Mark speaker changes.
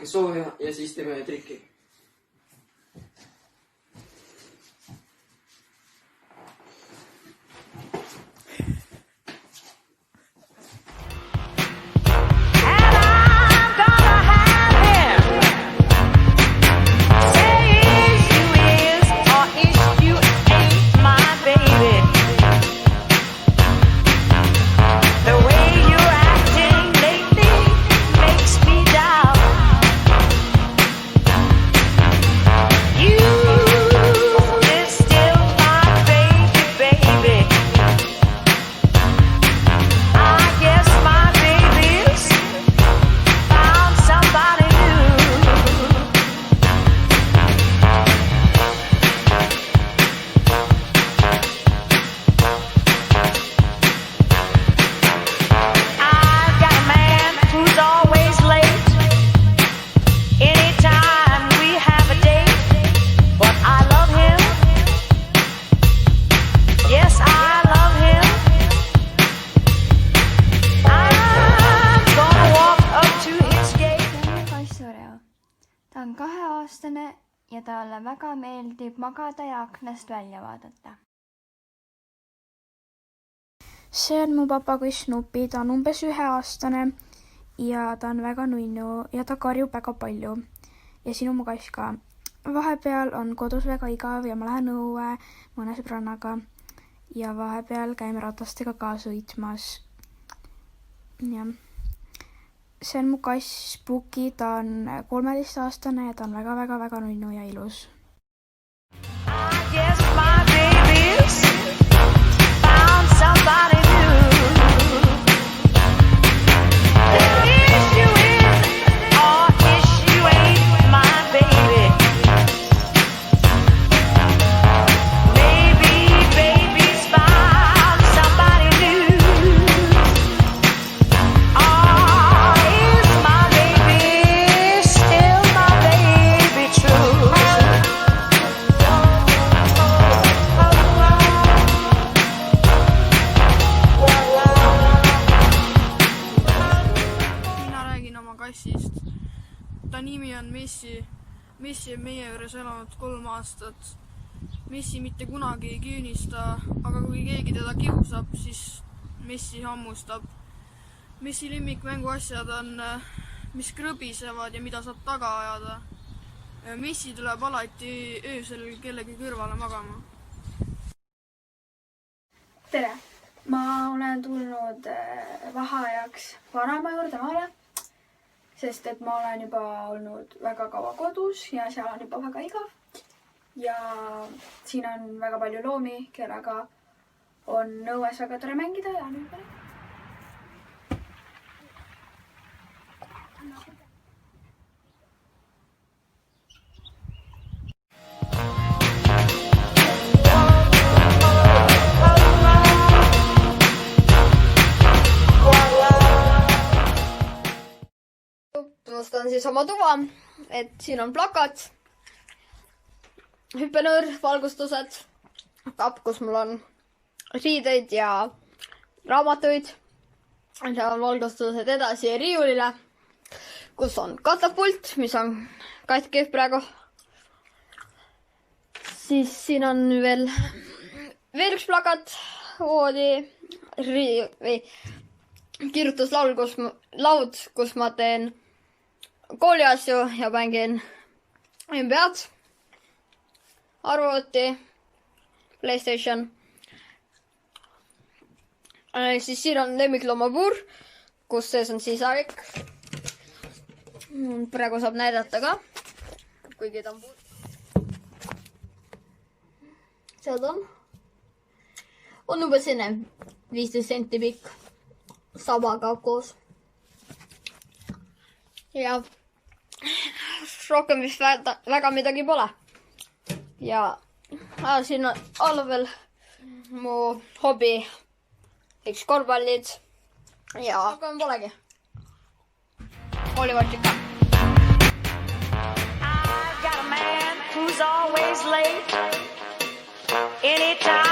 Speaker 1: natuke sooja ja siis teeme triki.
Speaker 2: Ta on 2-aastane ja talle väga meeldib magada ja aknast välja vaadata. See on mu papagoss Snoopy, ta on umbes 1-aastane ja ta on väga nunnu ja ta karjub väga palju. Ja siin on mu kass ka. Vahepeal on kodus väga igav ja ma lähen õue mõne sõbrannaga ja vahepeal käime ratastega ka sõitmas. Ja. See on mu kass Puki, ta on 13-aastane ja ta on väga nunnu ja ilus.
Speaker 3: Kassist. Ta nimi on Missi. Missi on meie juures elanud 3 aastat. Missi mitte kunagi ei küünista, aga kui keegi teda kiusab, siis Missi hammustab. Missi lemmikmänguasjad on, mis krõbisevad ja mida saab taga ajada. Missi tuleb alati öösel kellegi kõrvale magama.
Speaker 2: Tere! Ma olen tulnud vaheajaks vanaema juurde maale. Sest et ma olen juba olnud väga kaua kodus ja seal on juba väga igav. Ja siin on väga palju loomi, kellega on õues väga tore mängida ja nüüd päris.
Speaker 4: Tutvustan siis oma tuva, et siin on plakat, hüppenöör, valgustused, kapp, kus mul on riideid ja raamatuid. Seal on valgustused edasi riiulile, kus on katapult, mis on katki praegu. Siis siin on veel üks plakat, voodi, kirjutuslaud, kus ma teen kooliasju ja mängin NBA-d, arvuti, PlayStation. Siis siin on lemmikloomapuur, kus sees on sisarik. Praegu saab näidata ka, kuigi ta on puur. Seal on umbes selline 15 senti pikk sabaga koos. Ja rohkem vist väga midagi pole. Ja siin on all veel mu hobi, üks korvpallid ja rohkem polegi. Koolivõrdsik ka. I've got a man who's always late. Anytime